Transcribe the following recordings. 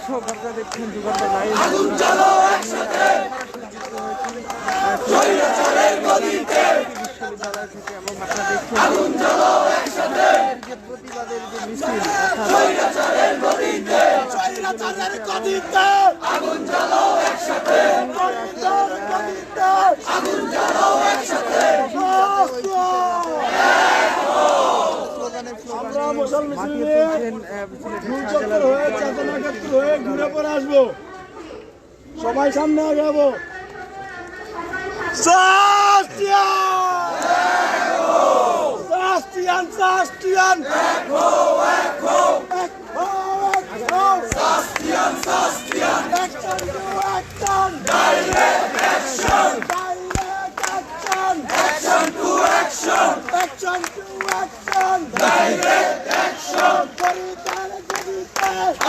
দর্শক আপনারা দেখছেন যুগান্তর লাইভ বিশ্ববিদ্যালয় থেকে এবং আপনারা দেখছেন যে প্রতিবাদের যে মিছিল ঘুরে পরে আসবো, সবাই সামনে আগে যাবো।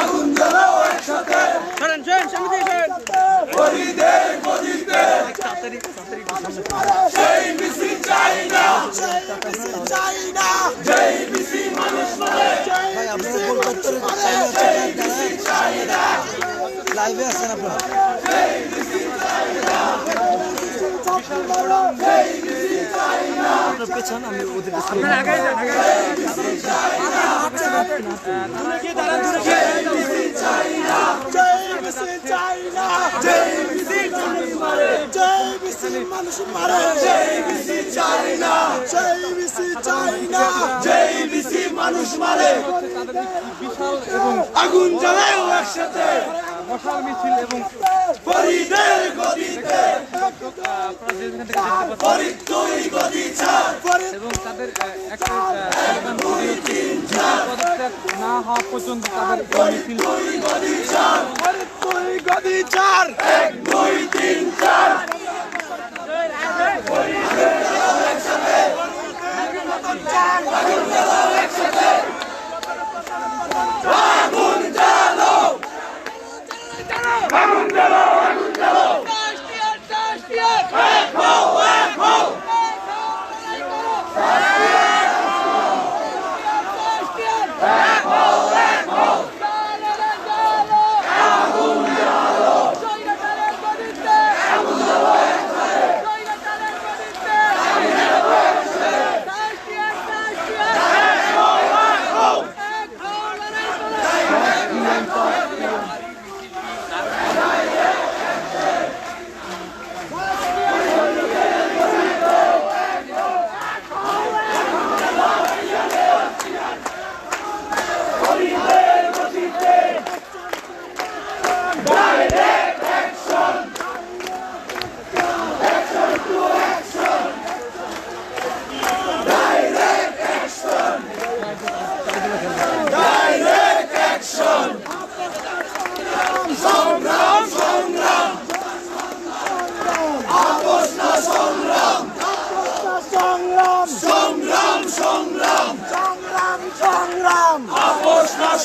আগুন জ্বালাও একসাথে, শহীদের গদিতে সেই মিছিল চাই না, যেই মিছিল মানুষ মারে, সেই মিছিল চাই না, লাইভে আছেন আপনারা, সেই মিছিল চাই না, সেই মিছিল চাই না, আপনার পেছন আমি ওদের আপনারা আগে যান, মিছিল চাই না, দূরে গিয়ে দাঁড়ান, দূরে গিয়ে মিছিল চাই না, মিছিল চাই না, যেই মিছিল মানুষ মারে, যেই মিছিল মানুষ মারে, যেই মিছিল চাই না, সেই মিছিল চাই না, যেই মিছিল মানুষ মারে, বিশাল এবং আগুন জ্বালাও একসাথে, মশাল মিছিল এবং ফরিদের গদিতে, ফরিদ তুই গদি ছাড়, এবং তাদের একটা পদত্যাগ না হওয়া পর্যন্ত তাদের মিছিল গদি ছাড়, ফরিদ তুই গদি ছাড়, 1 2 3 4 আগুন জ্বালো, আগুন জ্বালো, আগুন জ্বালো, এক হও, এক হও, এক হও, এক হও, আগুন জ্বালো, আগুন জ্বালো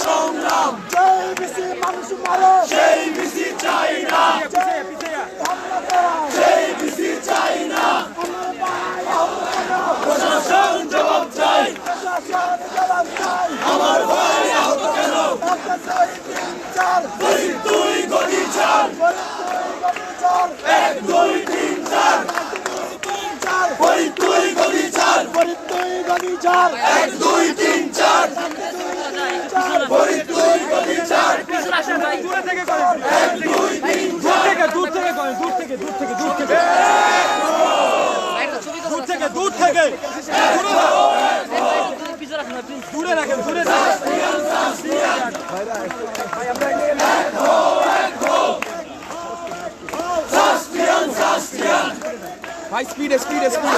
সংগ্রাম, যেই মিছিল মানুষ মারে, সেই মিছিল চাই না, সেই মিছিল চাই না, প্রশাসন জবাব চাই, আমার ভাই আহত কেন, ফরিদ তুই গদি ছাড়, 1 2 3 4 ফরিদ তুই গদি ছাড়, ফরিদ তুই গদি ছাড়, 1 2 3 4 ফরিদ তুই গদি ছাড়, দূরে থেকে করেন, 1 2 3 4 দূর থেকে করেন, দূর থেকে দূর থেকে দূর থেকে দূর থেকে দূর থেকে দূরে রাখেন, দূরে ভাই স্পিডে স্পিডে স্পিডে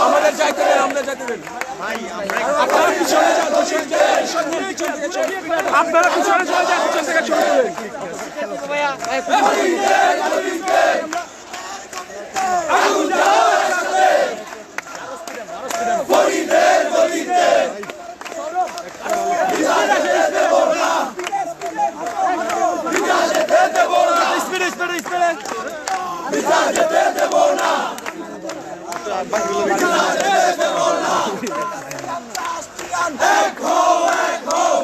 আমাদের যাইতে হবে, আমরা যাইতে হবে আপনারা পিছনে যান, আপনারা পিছনে চলে যান, পিছন থেকে চলে যাবেন। ফরিদের গদিতে যেতে দেব না, এক হও, এক হও,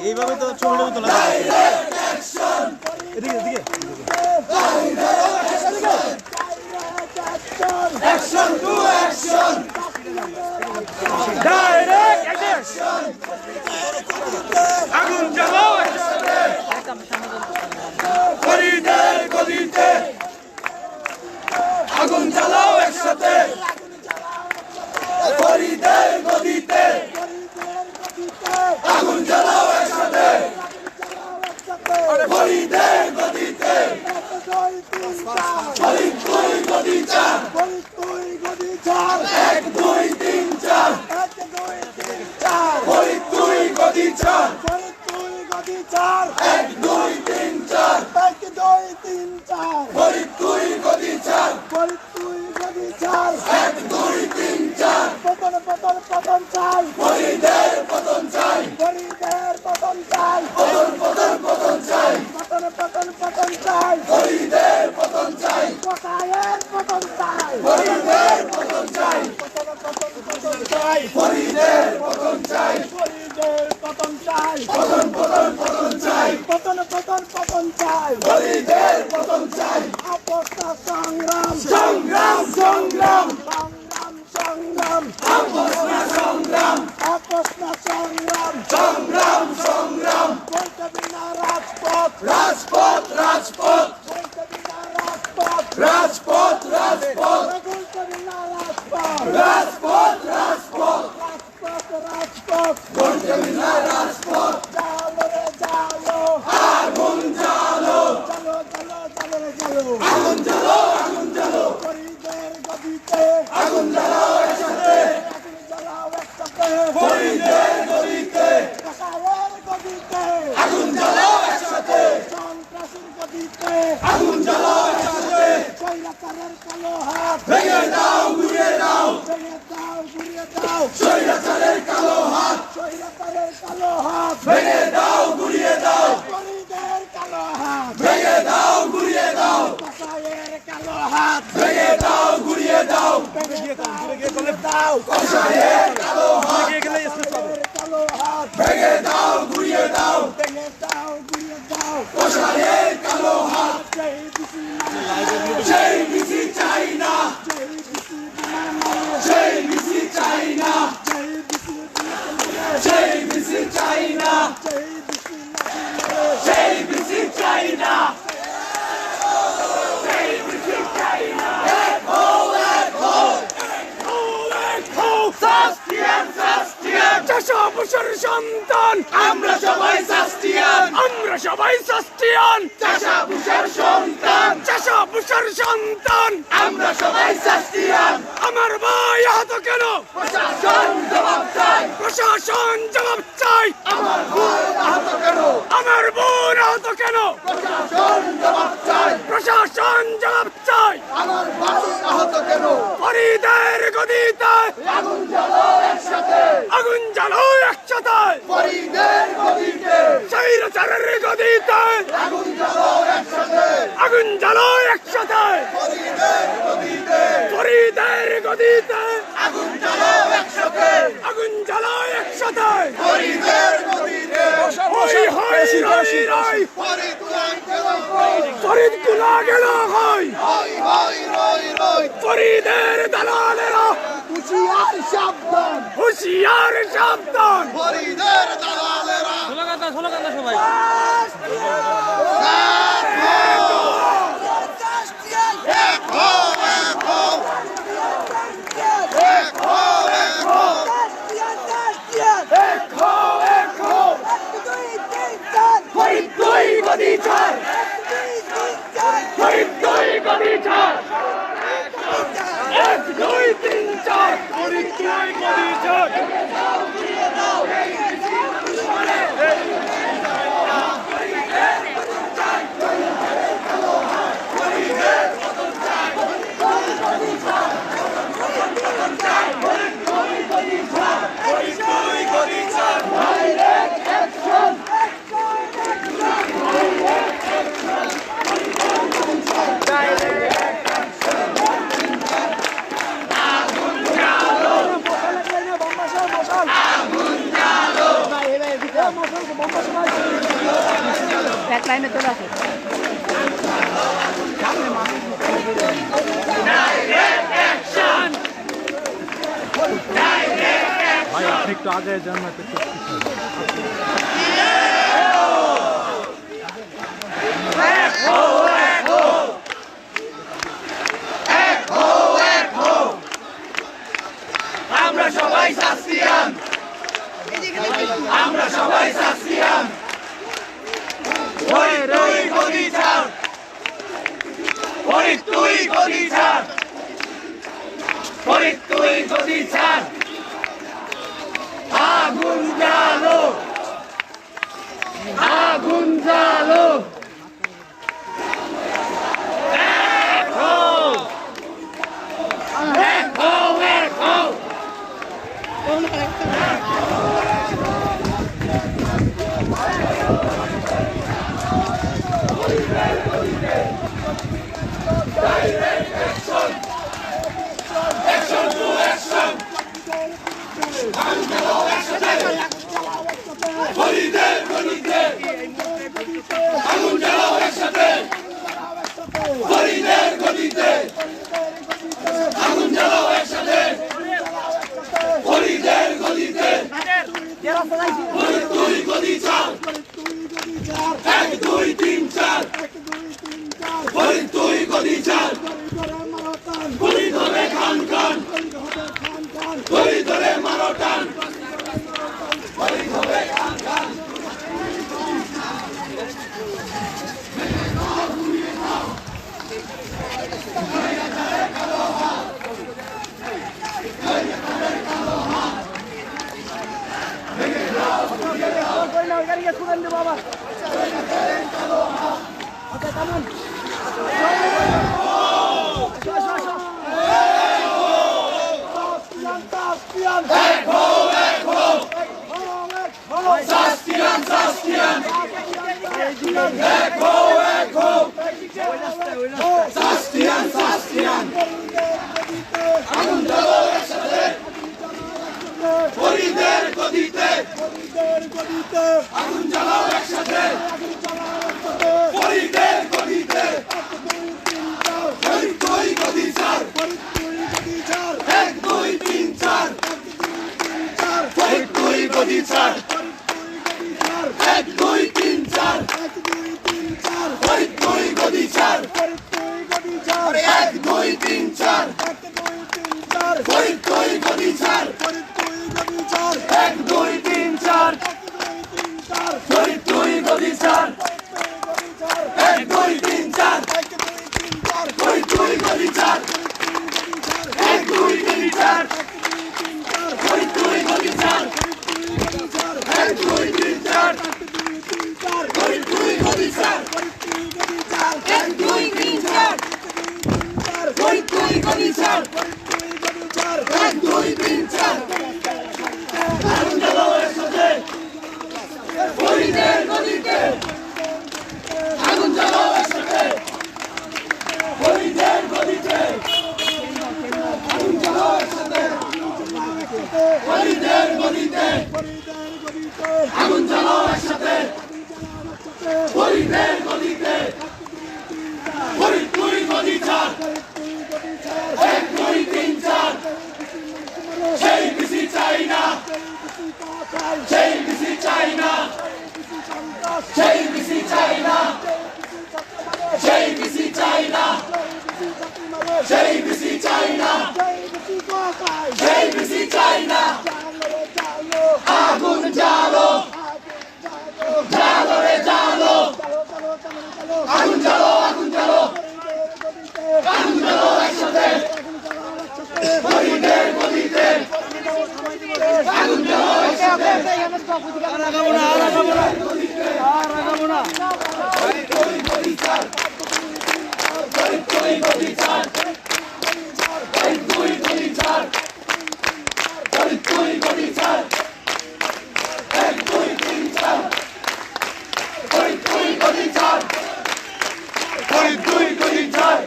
এইভাবে তো ছবিটা তোলা যায়। এদিকে এদিকে Action to action! Direct action! আগুন জ্বালাও একসাথে! ফরিদের গদিতে! আগুন জ্বালাও একসাথে! ফরিদের গদিতে! আগুন জ্বালাও একসাথে! ফরিদের গদিতে! ফরিদ তুই গদি চার! এক দুই তিন চার! ফরিদ তুই গদি চার! এক দুই তিন চার! ফরিদ তুই গদি চার! এক দুই তিন চার! পতন চাই ফরিদের পতন চাই! পতন চাই পতন চাই! পতন চাই ফরিদের পতন চাই! কোথায়ের পতন চাই ফরিদের পতন চাই! পতন চাই ফরিদের পতন চাই! পতন চাই পতন চাই! পতন চাই ফরিদের পতন চাই! আপসনা সংগ্রাম সংগ্রাম সংগ্রাম! সংগ্রাম আপসনা সংগ্রাম! আপসনা সংগ্রাম সংগ্রাম সংগ্রাম! বলতে বিনা রাজপথ রাজপথ রাজপথ! বলতে বিনা রাজপথ রাজপথ রাজপথ! বলতে বিনা রাজপথ রাজপথ রাজপথ! রাজপথ বলতে বিনা রাজপথ! জালো রে জালো আগুন জ্বালো! আগুন জ্বালো! আগুন জ্বালো! ফরিদের গদিতে আগুন জ্বালাও একসাথে! জ্বালাও একসাথে ফরিদের গদিতে! কাকারের গদিতে আগুন জ্বালাও একসাথে! সন্ত্রাসীর গদিতে আগুন জ্বালাও একসাথে! স্বৈরাচারের কালো হাত ভেঙে দাও ঘুরিয়ে দাও! ভেঙে দাও ঘুরিয়ে দাও স্বৈরাচারের কালো হাত! স্বৈরাচারের কালো হাত ভেঙে দাও ঘুরিয়ে দাও! ফরিদের কালো হাত ভেঙে দাও ঘুরিয়ে দাও! কাকারের কালো হাত ভেঙে দাও ঘুরিয়ে দাও! ভেঙে দাও ঘুরিয়ে দাও কষায়ের কালো হাত! গেলে স্পেস পাবে। কালো হাত ভেঙে দাও ঘুরিয়ে দাও! ভেঙে দাও ঘুরিয়ে দাও কষায়ের কালো হাত! জয় বিসি সেই বিসি চাই না! জয় বিসি বিমান মারে সেই বিসি চাই না! জয় বিসি বিমান মারে সেই বিসি চাই না! জয় বিসি লাঠি মারে সেই বিসি চাই না! সন্তান আমরা সবাই সাস্টিয়ান! আমরা সবাই সাস্টিয়ান চাষাভূষার সন্তান! চাষাভূষার সন্তান আমরা সবাই সাস্টিয়ান! আমার ভাই আহত কেন প্রশাসন জবাব চাই! প্রশাসন জবাব চাই আমার ভুল আহত কেন? আমার বোন আহত কেন প্রশাসন জবাব চাই! প্রশাসন জবাব চাই আমার ভাই আহত কেন? ফরিদের গদিতে আগুন জ্বালাও একসাথে! আগুন জ্বালো একসাথে ফরিদের গদিতে! স্বৈরাচারের গদিতে আগুন জ্বালাও একসাথে! আগুন জ্বালো একসাথে ফরিদের গদিতে! ফরিদের গদিতে আগুন জ্বালাও একসাথে! আগুন জ্বালো একসাথে ফরিদের গদিতে! ওই হই রই রই ফরিদ তুলাই গেল কই? ফরিদ কুলা গেল হই হই হই রই রই! ফরিদের দালালেরা হুঁশিয়ার সাবধান হুঁশিয়ার সাবধান ফরিদের দালালেরা সবাই এক হও, এক হও! এক হও, এক হও! এক হও, এক হও! ফরিদ তুই গদি ছাড়! ফরিদ তুই গদি ছাড়! এক দুই তিন চার ফরিদ তুই গদি ছাড় এক লাইনে চলে আসে ভাই আপনি একটু আগে যান না তো আমরা সবাই সাসিয়ান আমরা সবাই সাসিয়ান ওই তুই গদি ছাড় ওই তুই গদি ছাড় ওই তুই গদি ছাড় আগুন জ্বালো আগুন জ্বালো আগুন জ্বালাও একসাথে হরিদের গদিতে আগুন জ্বালাও একসাথে হরিদের গদিতে তুই গদি ছাড় 1 2 3 4 হরি তুই গদি ছাড় হরি ধরে খান খান হরি ধরে মারো টান হরি ধরে খান খান আগুন জ্বালাও একসাথে হরিদের গদিতে আগুন জ্বালাও একসাথে হরিদের গদিতে হরি তুই গদি ছাড় 1 2 3 4 হরি তুই গদি ছাড় 1 2 3 4 হরি তুই গদি ছাড় 1 2 3 4 হরি তুই গদি ছাড় 1 2 3 4 হরি তুই গদি ছাড় 1 2 3 4 হরি তুই গদি ছাড় 1 2 3 4 হরি তুই গদি ছাড় 1 2 3 4 হরি তুই গদি ছাড় 1 2 3 4 হরি তুই গদি ছাড় 1 2 3 4 আগুন জ্বালাও একসাথে হরিদের গদিতে আগুন জ্বালাও একসাথে হরিদের গদিতে আগুন জ্বালাও একসাথে হরিদের গদিতে আগুন জ্বালাও একসাথে হরিদের গদিতে হরি তুই গদি ছাড় 1 2 3 4 সেই বিসি চাই না সেই বিসি চাই না সেই বিসি চাই না সেই বিসি চাই না সেই বিসি চাই না সেই বিসি চাই না আগুন জ্বালো জ্বালো রে জ্বালো আগুন জ্বালো আগুন জ্বালো আগুন জ্বালো একসাথে হরিদের গদিতে আগুন জ্বালো একসাথে হরি তুই গদি ছাড় হরি তুই গদি ছাড় হরি তুই গদি ছাড় হরি তুই গদি ছাড় 1 2 3 4 হরি তুই গদি ছাড় হরি তুই গদি ছাড়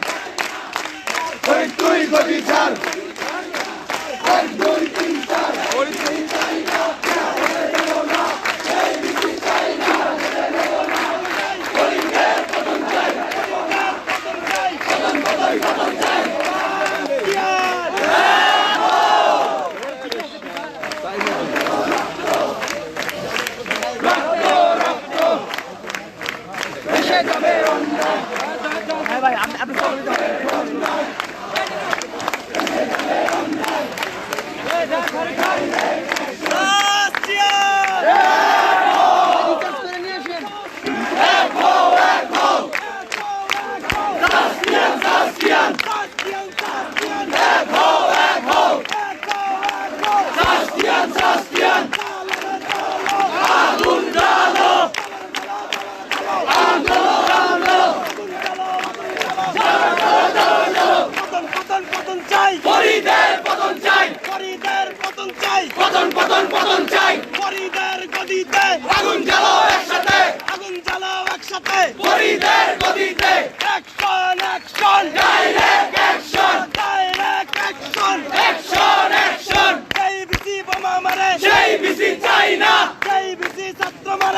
হরি তুই গদি ছাড় 1 2 3 4 হরি তুই চাই না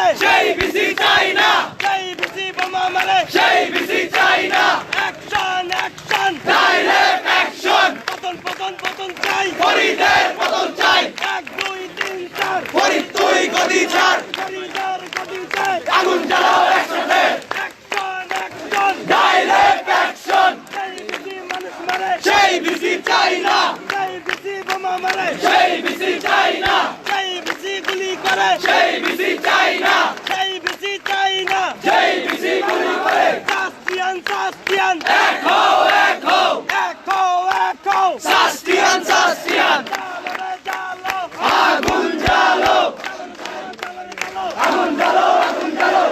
মারে সেই বিসি চাই না সেই বিসি বোমা মারে সেই বিসি চাই না অ্যাকশন অ্যাকশন ডাইরেক্ট অ্যাকশন পতন পতন পতন চাই ফরিদের পতন চাই 1 2 3 4 ফরিদ তুই গদি ছাড় ফরিদার গদি চাই আগুন জ্বালাও একসাথে অ্যাকশন অ্যাকশন ডাইরেক্ট অ্যাকশন সেই বিসি মানুষ মারে সেই বিসি চাই না সেই বিসি বোমা মারে সেই বিসি চাই না সেই বিসি গুলি করে সেই বিসি চাই না সেই বিসি চাই না সেই বিসি গুলি করে সাস্তিয়ান সাস্তিয়ান এক হও এক হও এখো এখো সাস্তিয়ান সাস্তিয়ান জালো রে জালো আগুন জ্বালো আগুন জ্বালো আগুন জ্বালো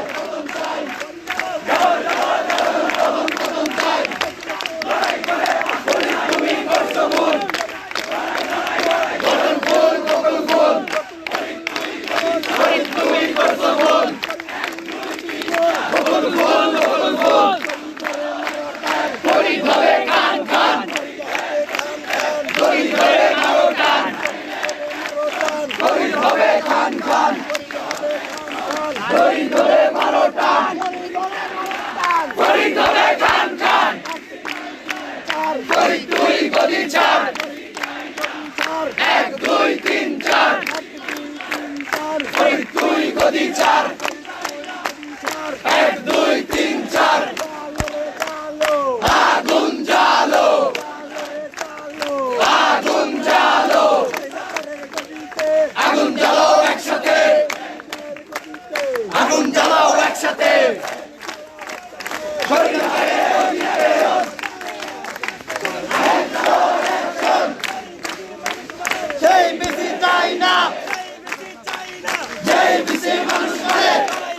তুই গদি ছাড় 1 2 3 4 তুই গদি ছাড় 1 2 3 4 আগুন জ্বালো আগুন জ্বালো আগুন জ্বালাও একসাথে আগুন জ্বালাও একসাথে সেই বিসি চাই না সেই বিসি মানুষ মারে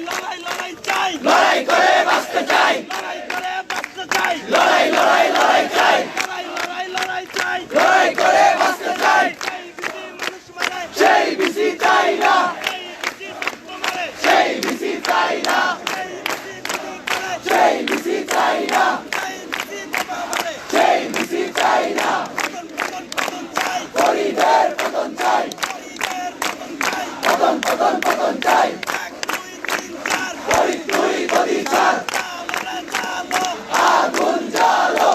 লড়াই লড়াই চাই লড়াই করে বাঁচতে চাই লড়াই করে বাঁচতে চাই লড়াই লড়াই লড়াই চাই লড়াই লড়াই লড়াই চাই লড়াই করে বাঁচতে চাই সেই বিসি মানুষ মারে সেই বিসি চাই না সেই বিসি রক্ত মারে সেই বিসি চাই না সেই বিসি গুলি করে সেই বিসি চাই না সেই বিসি বোমা মারে সেই বিসি চাই না পতন পতন পতন চাই ফরিদের পতন চাই ফরিদের পতন চাই পতন পতন পতন চাই 1 2 3 4 ফরিদ তুই গদি ছাড় জালো রে জালো আগুন জ্বালো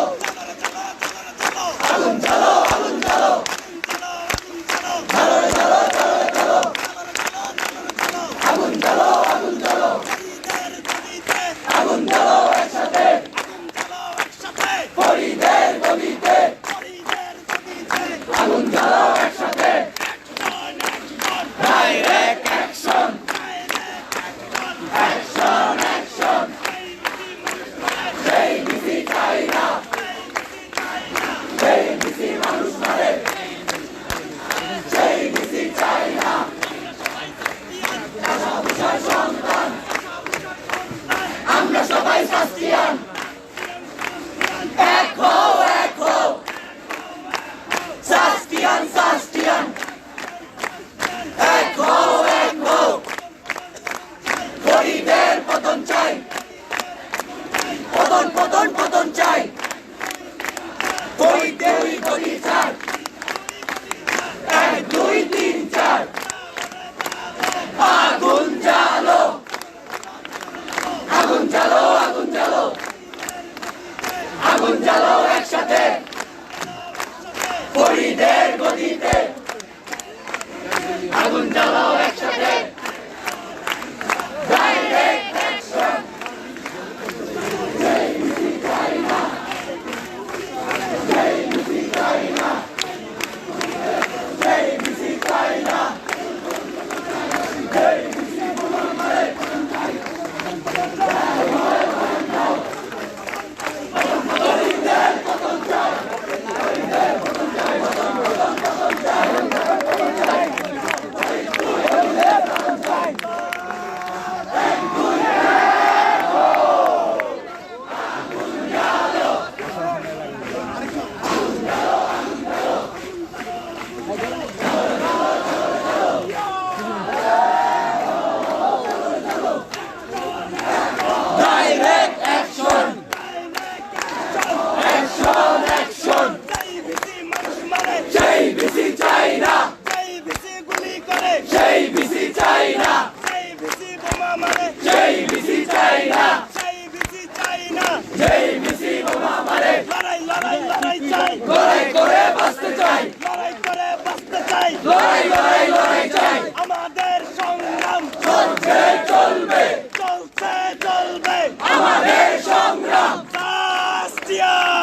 চাই, লড়াই লড়াই লড়াই চাই, আমাদের সংগ্রাম চলছে চলবে, চলছে চলবে, আমাদের সংগ্রাম সাস্তিয়ান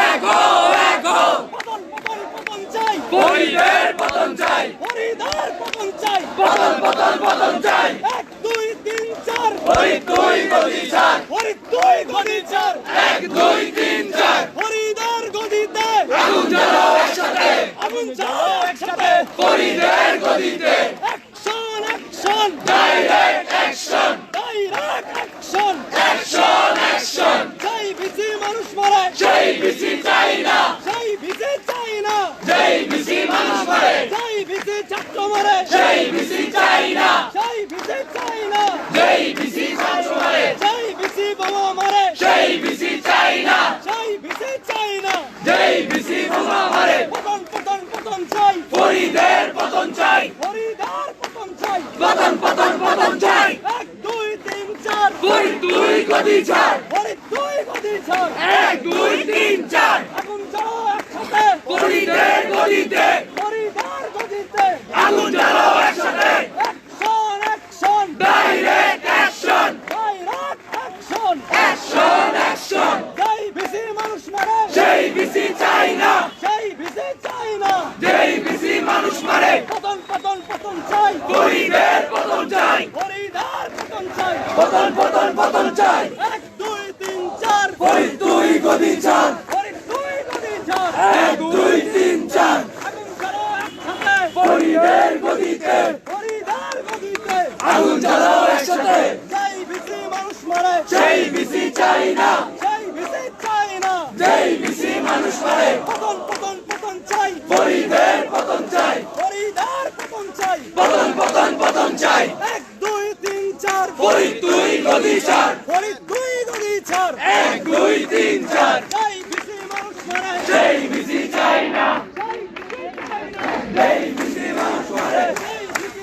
এক হও এক হও, পতন পতন পতন চাই, ফরিদের পতন চাই, হরিদার পতন চাই, পতন পতন পতন চাই, 1 2 3 4 ফরিদ দুই গদি চার, হরিদ দুই গদি চার, 1 2 3 4, হরিদার গদিতে আগুন জ্বালাও একসাথে, আগুন জ্বালাও একসাথে, ফরিদের গদিতে, action action direct action, direct action, action action, সেই বিসি মানুষ মারে, সেই বিসি চাই না, সেই বিসি চাই না, সেই বিসি মানুষ মারে, সেই বিসি ছাত্র মারে, সেই বিসি চাই না, সেই বিসি চাই না, সেই বিসি ছাত্র মারে, সেই বিসি বোমা মারে, সেই বিসি চাই না, সেই বিসি চাই না, সেই বিসি বোমা মারে, পতন পতন পতন চাই, ফরিদের পতন চাই, হরিদার পতন চাই, পতন পতন পতন চাই, 1 2 3 4 ফরিদ দুই গদি চার, হরিদ দুই গদি চার, 1 2 3 4, আগুন জ্বালাও একসাথে, ফরিদের গদিতে, হরিদার গদিতে, আগুন জ্বালাও একসাথে, action action, direct action, direct action, action action, সেই বিসি মানুষ মারে, সেই বিসি চাই না, সেই বিসি চাই না, সেই বিসি মানুষ মারে, পতন পতন পতন চাই, ফরিদের পতন চাই, হরিদার পতন চাই, পতন পতন পতন চাই, 1 2 3 4 ফরিদ দুই গদি চার, হরিদ দুই গদি চার, 1 2 3 4, আগুন জ্বালাও একসাথে, ফরিদের গদিতে, হরিদার গদিতে, আগুন জ্বালাও একসাথে, সেই বিসি মানুষ মারে, সেই বিসি চাই না, সেই বিসি চাই না, সেই বিসি মানুষ মারে, পতন পতন পতন চাই, ফরিদের পতন চাই, হরিদার পতন চাই, পতন পতন পতন চাই, 1 2 3 4 ফরিদ দুই গদি চার, হরিদ দুই গদি চার, 1 2 3 4, সেই বিসি মানুষ মারে, সেই বিসি চাই না, সেই বিসি চাই না, সেই বিসি মানুষ মারে, সেই বিসি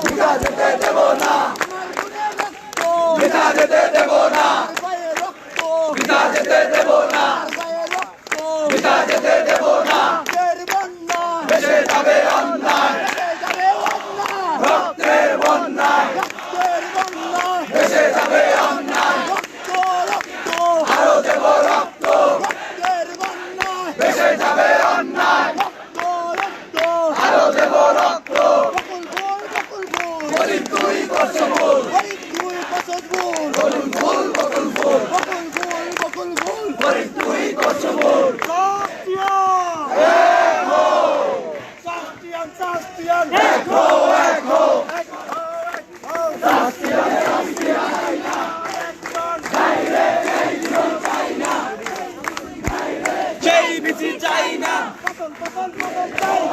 মিটা যেতে দেব না, মিটা যেতে দেব না, মিটা যেতে দেব না, মিটা যেতে দেব না, ভেসে যাবে অন্যায়, রক্তের বন্যায়, ভেসে যাবে অন্যায়, আরো দেব রক্ত, ভেসে যাবে অন্যায়, আরো দেব রক্ত, ফরিদ দুই করছো ভুল, বলুন ভুল বকুল ভুল, ফরিদ দুই করছো ভুল, এক হো এক হো, সেই বিসি চাই না,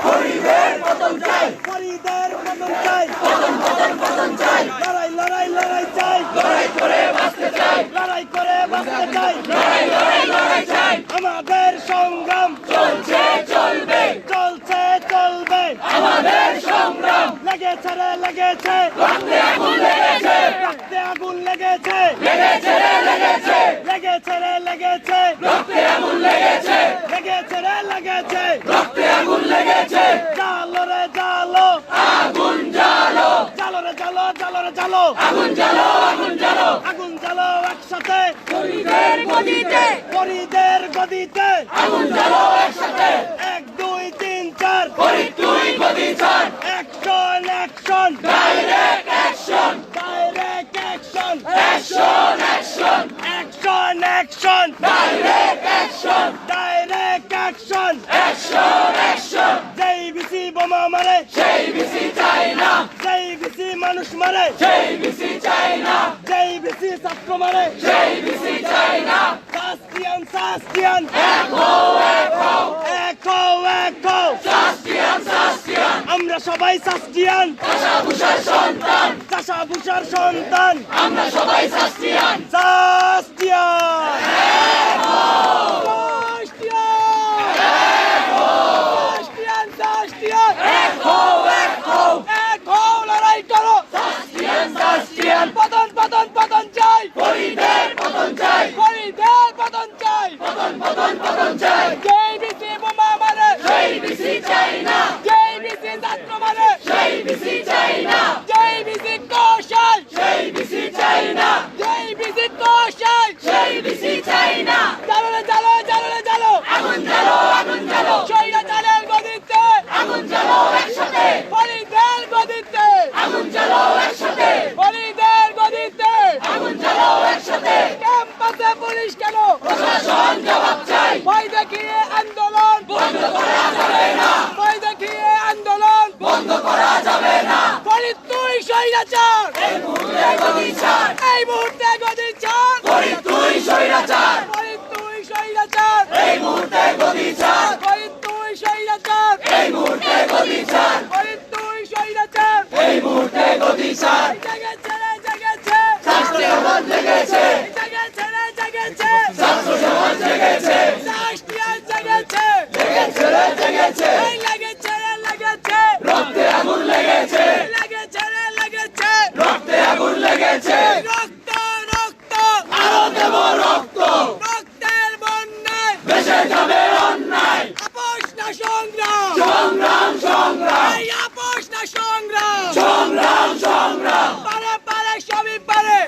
ফরিদের পতন চাই, হরিদার পতন চাই, পতন পতন পতন চাই, লড়াই লড়াই লড়াই চাই, লড়াই করে বাঁচতে চাই, লড়াই করে বাঁচতে চাই, লড়াই লড়াই লড়াই চাই, আমাদের সংগ্রাম চলছে চলবে, চলছে চলবে, আমাদের সংগ্রাম, লেগেছে রে লেগেছে, রক্তে আগুন লেগেছে, রক্তে আগুন লেগেছে, লেগেছে রে লেগেছে, লেগেছে রে লেগেছে, রক্তে আগুন লেগেছে, লেগেছে রে লেগেছে, রক্তে আগুন লেগেছে, জালো রে জালো, আগুন জ্বালো, জালো রে জালো, জালো রে জালো, আগুন জ্বালো, আগুন জ্বালো, আগুন জ্বালো একসাথে, ফরিদের গদিতে, হরিদের গদিতে, আগুন জ্বালো একসাথে, 1 2 3 4 ফরিদ দুই গদি চার, action action, direct action, direct action, action action, action action, direct action, direct action, action action, যেই বিসি বোমা মারে, সেই বিসি চাই না, যেই বিসি মানুষ মারে, সেই বিসি চাই না, যেই বিসি ছাত্র মারে, সেই বিসি চাই না, সাস্তিয়ান সাস্তিয়ান, এক হো এক হো, এখো এখো, সাস্তিয়ান সাস্তিয়ান, আমরা সবাই সাস্তিয়ান, চাষাভূষার সন্তান, চাষাভূষার সন্তান, আমরা সবাই সাস্তিয়ান, সাস্তিয়ান, সাস্তিয়ান, সাস্তিয়ান, এক হো এক হো, এখো লড়াই করো, সাস্তিয়ান সাস্তিয়ান, পতন পতন পতন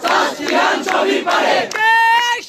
সাস্তিয়ান সবই পারে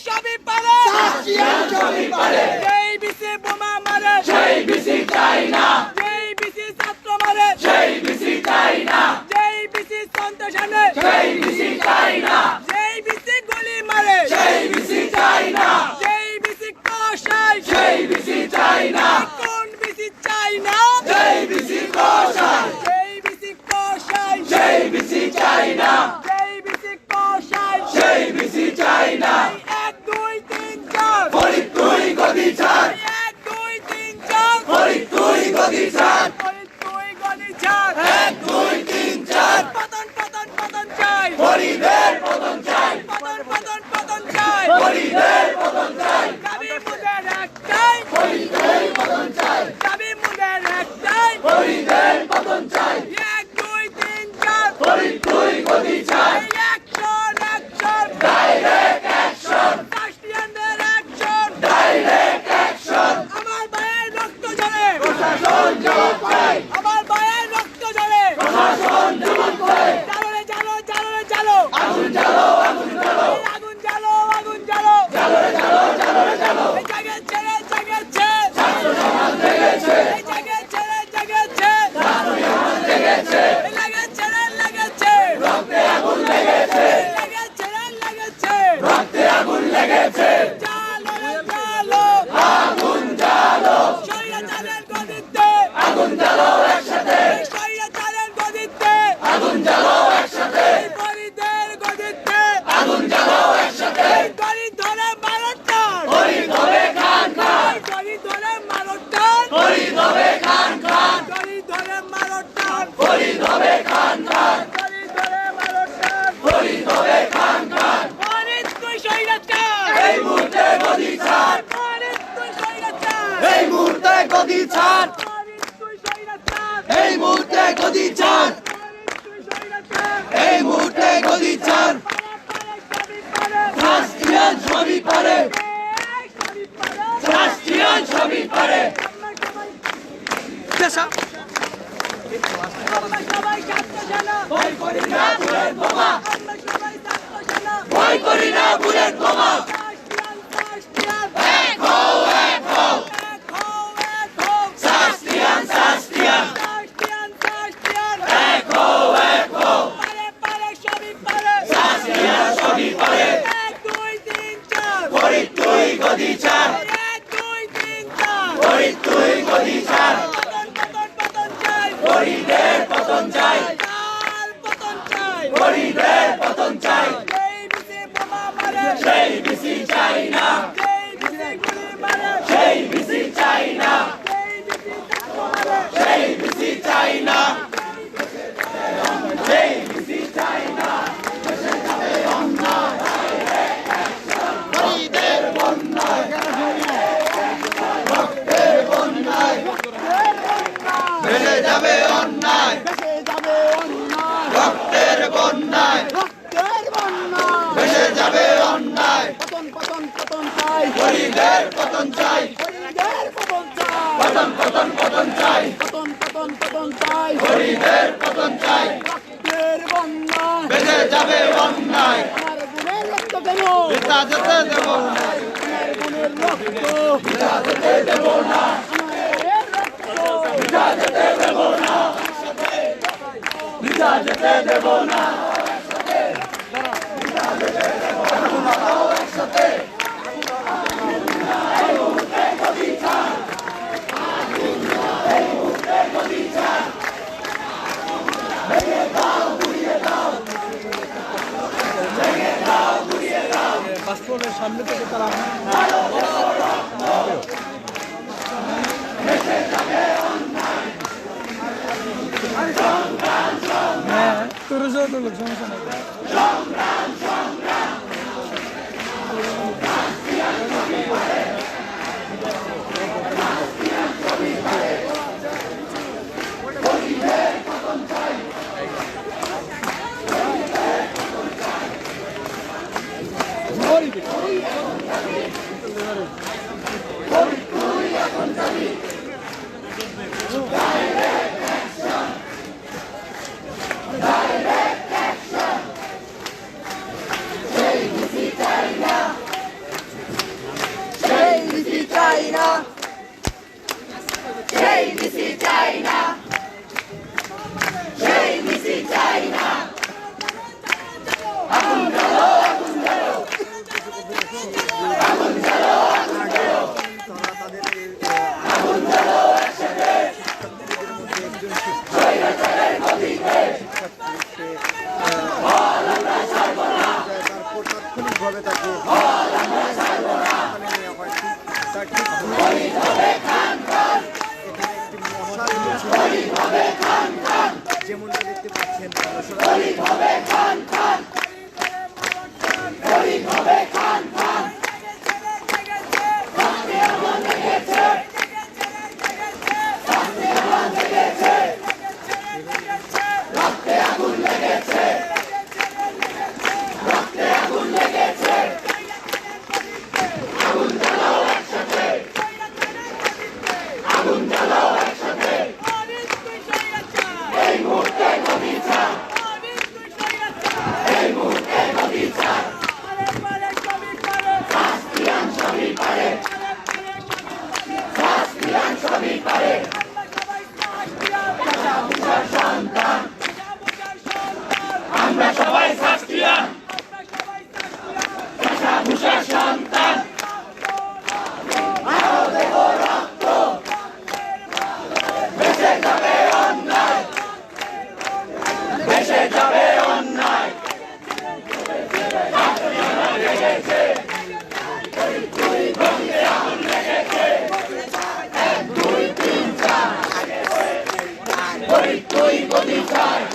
সবই পারে সাস্তিয়ান সবই পারে যেই বিসি বোমা মারে সেই বিসি চাই না যেই বিসি ছাত্র মারে সেই বিসি চাই না যেই বিসি সন্ত্রাস আনে সেই বিসি চাই না যেই বিসি গুলি মারে সেই বিসি চাই না যেই বিসি কষায় সেই বিসি চাই না কোন বিসি চাই না সেই বিসি কষায় যেই বিসি কষায় সেই বিসি চাই না যেই বিসি কষায় সেই বিসি চাই না 1 2 3 4 ফরিদ তুই গদি ছাড় 1 2 3 4 ফরিদ তুই গদি ছাড় ফরিদ তুই গদি ছাড় 1 2 3 4 পতন পতন পতন চাই ফরিদের পতন চাই পতন পতন পতন চাই ফরিদের পতন চাই দাবি মুদের একটাই ফরিদের পতন চাই দাবি মুদের একটাই ফরিদের পতন চাই 1 2 3 4 ফরিদ তুই গদি ছাড় অ্যাকশন অ্যাকশন ডাইরেক্ট অ্যাকশন রাষ্ট্রীয়দের অ্যাকশন ডাইরেক্ট অ্যাকশন আমার ভাইয়ের রক্ত ঝরে প্রশাসন জবাব চাই আমার ভাইয়ের রক্ত ঝরে প্রশাসন জবাব চাই জালো রে জালো জালো রে জালো আগুন জ্বালো আগুন জ্বালো এই আগুন জ্বালো আগুন জ্বালো জ্বালো রে জ্বালো জ্বালো রে জ্বালো এই জাগেছে রে জাগেছে ছাত্র সমাজ জেগেছে এই জাগেছে রে জাগেছে ছাত্র সমাজ জেগেছে এই লাগেছে রে লাগেছে রক্তে আগুন লেগেছে এই লাগেছে রে লাগেছে রক্তে আগুন লেগেছে জালো রে জালো আগুন জ্বালো স্বৈরাচারের গদিতে আগুন জ্বালো একসাথে এই স্বৈরাচারের গদিতে আগুন জ্বালো একসাথে এই ফরিদের গদিতে আগুন জ্বালো একসাথে এই গদি ধরে মারটান ফরিদ হবে খান খান এই গদি ধরে মারটান ফরিদ হবে খান খান গদি ধরে মারটান ফরিদ হবে খান খান গদি ধরে মারটান ফরিদ হবে খান খান ফরিদ তুই স্বৈরাচার এই মুহূর্তে গদি ছাড় ফরিদ তুই স্বৈরাচার এই মুহূর্তে গদি ছাড় ফরিদ তুই স্বৈরাচার এই মুহূর্তে গদি ছাড় ফরিদ তুই স্বৈরাচার এই মুহূর্তে গদি ছাড় সাস্তিয়ান সবই পারে সাস্তিয়ান সবই পারে ভয় করি না বুলেট বোমা ভয় করি না বুলেট বোমা এক হও এক হও সাস্তিয়ান সাস্তিয়ান এক হও সাস্তিয়ান সবই পারে ফরিদ তুই গদি ছাড় ফরিদ তুই গদি ছাড় ফরিদের পতন চাই ফরিদের পতন চাই সেই বিসি চাই না সেই বিসি চাই না সেই বিসি চাই না সেই বিসি চাই না ফরিদের বন্যায় রক্তের বন্যায় ভেসে যাবে অন্যায় রক্তের বন্যায় ভেসে যাবে অন্যায় ফরিদের পতন চাই পতন পতন পতন চাই ফরিদের পতন চাই ভেসে যাবে অন্যায় পিতা যেতে দেব না পিতা যেতে দেব না পিতা যেতে দেব না পিতা যেতে দেব না একসাথে পাসপোর্টের সামনে থেকে তারা হ্যাঁ তোর সমস্যা নেই তাৎক্ষণিকভাবে তাকে নেওয়া হয়। তার ঠিক এখানে একটি মশাল মিছিল, যেমনটা দেখতে পাচ্ছেন আমরা সবাই শাস্ত্রীয়ান, ভূষার সন্তান, বেঁচে যাবে অন্যায়, বেঁচে যাবে অন্যায়।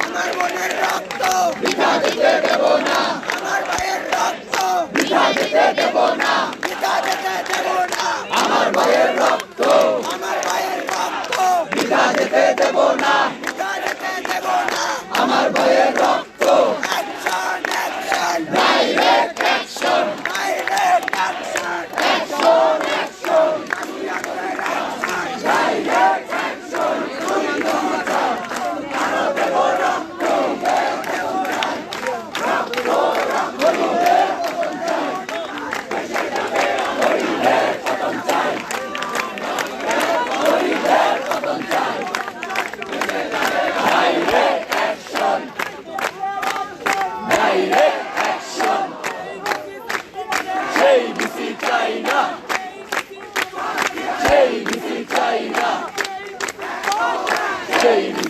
আমার বোনের রক্ত বৃথা যেতে দেব না, আমার ভাইয়ের রক্ত বৃথা যেতে দেব না, বৃথা যেতে দেব না, আমার ভাইয়ের রক্ত, আমার ভাইয়ের রক্ত বৃথা যেতে দেব না, বৃথা যেতে দেব না, আমার ভাইয়ের রক্ত। Action action direct action, direct action, action action, direct action. China.